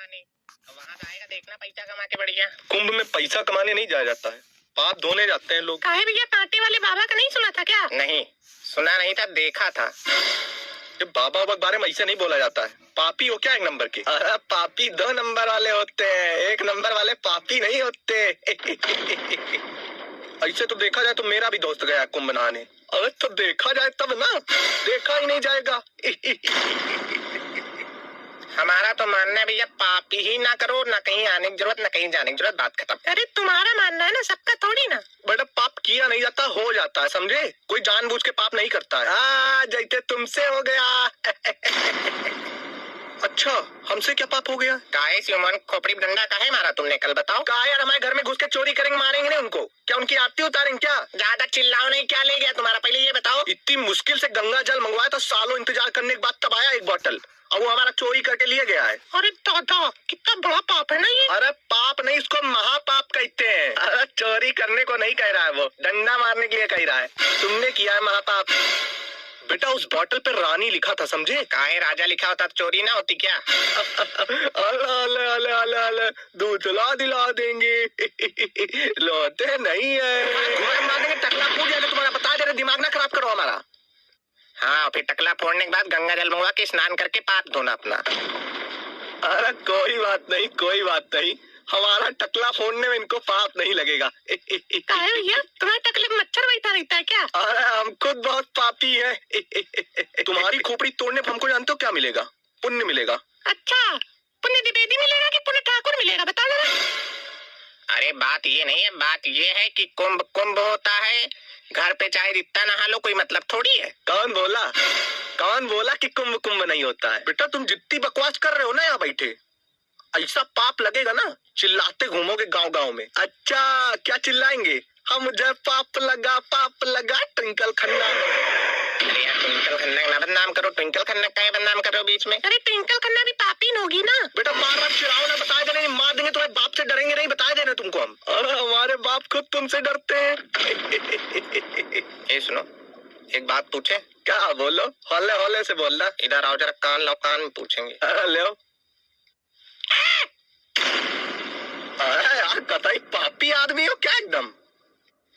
कमाने। वहाँ जाएगा देखना पैसा कमा के बढ़िया। कुंभ में पैसा कमाने नहीं जाया जाता है, पाप धोने जाते हैं लोग। काहे भैया, कांटे वाले बाबा का नहीं सुना था क्या? नहीं सुना नहीं था, देखा था। ये बाबा के बारे में ऐसे नहीं बोला जाता है। पापी हो क्या एक नंबर के? अरे पापी 2 नंबर वाले होते हैं, 1 नंबर वाले पापी नहीं होते। ऐसे तो देखा जाए तो मेरा भी दोस्त गया कुंभ नहाने। अरे तो देखा जाए तब ना, देखा ही नहीं जाएगा। हमारा तो मानना है भैया, पापी ही ना करो, ना कहीं आने की जरूरत, ना कहीं जाने की जरूरत, बात खत्म। अरे तुम्हारा मानना है ना, सबका थोड़ी ना। बड़ा पाप किया नहीं जाता, हो जाता है, समझे? कोई जानबूझ के पाप नहीं करता है। जैसे तुमसे हो गया। अच्छा, हमसे क्या पाप हो गया? काहे सिमन खोपड़ी डंडा काहे मारा तुमने कल, बताओ? कहा यार, हमारे घर में घुस के चोरी करेंगे, मारेंगे नहीं उनको? क्या उनकी आरती उतारेंगे क्या? ज्यादा चिल्लाओ नहीं, क्या ले गया तुम्हारा पहले ये बताओ। इतनी मुश्किल से गंगा जल मंगवाया था, सालों इंतजार करने के बाद तब आया 1 बोतल, और वो हमारा चोरी करके लिए गया है। अरे दादा, कितना बड़ा पाप है ना ये। अरे पाप नहीं, इसको महापाप कहते हैं। अरे चोरी करने को नहीं कह रहा है, वो डंडा मारने के लिए कह रहा है। तुमने किया है महापाप। बेटा उस बोतल पे रानी लिखा था, समझे? काहे राजा लिखा होता तो चोरी ना होती क्या? अले अले अले अले, दूधला दिला देंगे। लोते नहीं है, मार देंगे, टकला फूट जाएगा तुम्हारा, बता दे रहे, दिमाग ना खराब करो हमारा। हाँ, फिर टकला फोड़ने के बाद गंगा जल मंगवा के स्नान करके पाप धोना अपना। अरे कोई बात नहीं, कोई बात नहीं, हमारा टकला फोड़ने में इनको पाप नहीं लगेगा। काहे भैया, तुम्हारे टकले में मच्छर बैठा रहता है क्या? अरे हम खुद बहुत पापी हैं। तुम्हारी खोपड़ी तोड़ने पर हमको जानते हो क्या मिलेगा? पुण्य मिलेगा। अच्छा, पुण्य द्विवेदी मिलेगा कि पुण्य ठाकुर मिलेगा, बता देना। अरे बात ये नहीं है, बात ये है कि कुंभ कुंभ होता है, घर पे चाहे जितना नहा लो, कोई मतलब थोड़ी है। कौन बोला? कौन बोला कि कुंभ कुंभ नहीं होता है? बेटा तुम जितनी बकवास कर रहे हो ना यहाँ बैठे, ऐसा पाप लगेगा ना, चिल्लाते घूमोगे गांव गांव में। अच्छा क्या चिल्लाएंगे? हम मुझे पाप लगा ट्विंकल खन्ना। अरे यार, ट्विंकल खन्ना ना बदनाम करो, ट्विंकल खन्ना का बदनाम करो बीच में। अरे ट्विंकल खन्ना भी पापी होगी ना। बेटा मार चिराओ ना, बताए देने, मार देंगे तुम्हारे बाप से डरेंगे नहीं, बताए देने तुमको हम। अरे हमारे बाप खुद तुमसे डरते हैं। ये सुनो, एक बात पूछे? क्या? बोलो, हौले हौले से बोलना। इधर आओ जरा, कान लो, कान में पूछेंगे। ले यार, कतई पापी आदमी हो क्या? एकदम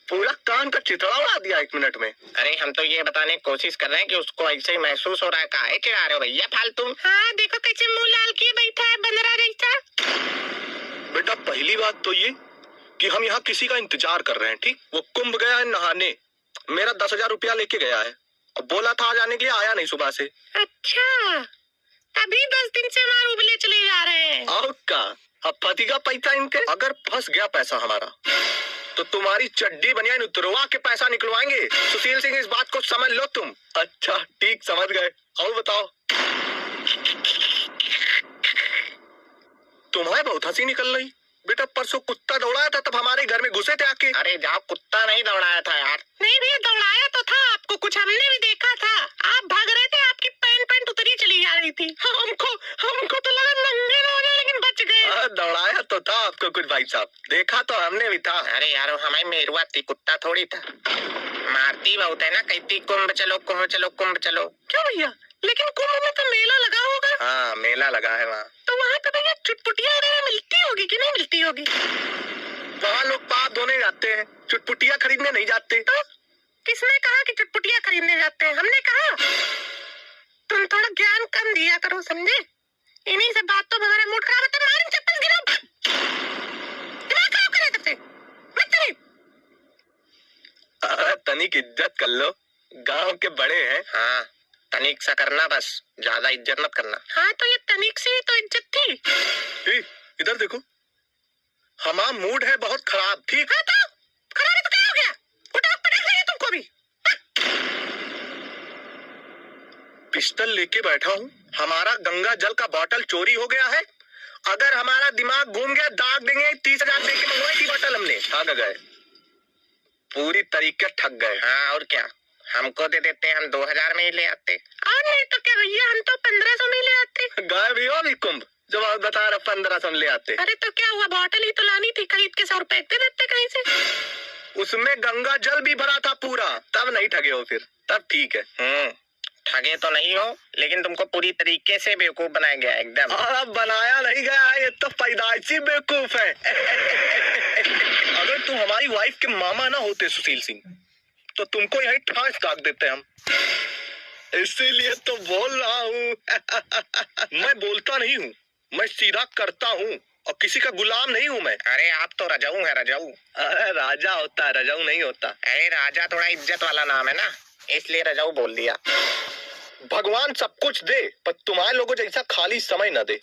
पूरा कान का चितड़ा उड़ा दिया 1 मिनट में। अरे हम तो ये बताने की कोशिश कर रहे हैं कि उसको ऐसे ही महसूस हो रहा है। काहे चिढ़ा रहे हो भैया फालतू? हाँ देखो कैसे मुंह लाल किए बैठा है, बंदरा जैसा। बेटा पहली बात तो ये कि हम यहाँ किसी का इंतजार कर रहे हैं, ठीक? वो कुंभ गया है नहाने, मेरा 10,000 रुपया लेके गया है, और बोला था आ जाने के लिए, आया नहीं सुबह से। अच्छा, तभी 10 दिन से हमारे उबले चले जा रहे हैं। और का अब पति का पैसा इनके, अगर फंस गया पैसा हमारा तो तुम्हारी चड्डी बनियान उतरवा के पैसा निकलवाएंगे। सुशील सिंह, इस बात को समझ लो तुम। अच्छा ठीक, समझ गए। और बताओ, तुम्हारे बहुत हंसी निकल रही। बेटा परसों कुत्ता दौड़ाया था, तब हमारे घर में घुसे थे आके। अरे जाओ, कुत्ता नहीं दौड़ाया था यार। नहीं भैया, दौड़ाया तो था आपको, कुछ हमने भी देखा था। आप भाग रहे थे, आपकी पैंट उतरी चली जा रही थी। हमको तो लगा नंगे हो गए, लेकिन बच गए। दौड़ाया तो था आपको कुछ भाई साहब, देखा तो हमने भी था। अरे यार, हमारी मेरुआ थी, कुत्ता थोड़ी था। मारती बहुत है ना, कहती कुंभ चलो कुंभ चलो कुंभ चलो। क्यों भैया? लेकिन कुंभ में तो मेला लगा होगा। हाँ मेला लगा है वहाँ। तो वहाँ पे भैया चुटपुटिया मिलती होगी कि नहीं मिलती होगी? वहाँ लोग पाप धोने जाते हैं, चुटपुटिया खरीदने नहीं जाते। तो किसने कहा कि चुटपुटिया खरीदने जाते हैं? हमने कहा। तुम थोड़ा ज्ञान कम दिया करो, समझे? इन्हीं से बातों में हमारा मूड खराब होता है। मारूं चप्पल गिराऊं, दिमाग खराब कर रहे थे मत करिए। तनिक इज्जत कर लो, गांव के बड़े हैं। हाँ तनिक सा करना, बस ज्यादा इज्जत मत करना। हाँ तो ये तनिक से ही तो इज्जत थी। इधर देखो, हमारा मूड है बहुत खराब, ठीक? हाँ तो खराब है तो क्या हो गया? उठा पटक देंगे तुमको भी। पिस्टल लेके बैठा हूँ, हमारा गंगा जल का बोतल चोरी हो गया है। अगर हमारा दिमाग घूम गया, दाग देंगे। 30,000 दे के मंगवाई थी बोतल हमने, ठग गए, पूरी तरीके ठग गए। हाँ और क्या, हमको दे देते, हम 2,000 में ही ले आते। और नहीं तो क्या भैया, हम तो 1,500 में ले आते। गए भी हो भी कुंभ, जब आप बता रहे 1,500 में ले आते। अरे तो क्या हुआ, बोतल ही तो लानी थी, खरीद के 100 रुपए दे देते कहीं से। उसमें गंगा जल भी भरा था पूरा, तब नहीं ठगे हो फिर, तब ठीक है। ठगे तो नहीं हो, लेकिन तुमको पूरी तरीके से बेवकूफ बनाया गया एकदम। बनाया नहीं गया है, तो पैदाइशी बेवकूफ है। अगर तुम हमारी वाइफ के मामा ना होते सुशील सिंह, तो तुमको यही ठास दाग देते हम। इसीलिए तो बोल रहा हूँ। मैं बोलता नहीं हूँ, मैं सीधा करता हूँ और किसी का गुलाम नहीं हूँ मैं। अरे आप तो रजाऊ है, रजाऊ। अरे राजा होता है, रजाऊ नहीं होता। अरे राजा थोड़ा इज्जत वाला नाम है ना, इसलिए रजाऊ बोल दिया। भगवान सब कुछ दे, पर तुम्हारे लोगों जैसा खाली समय न दे।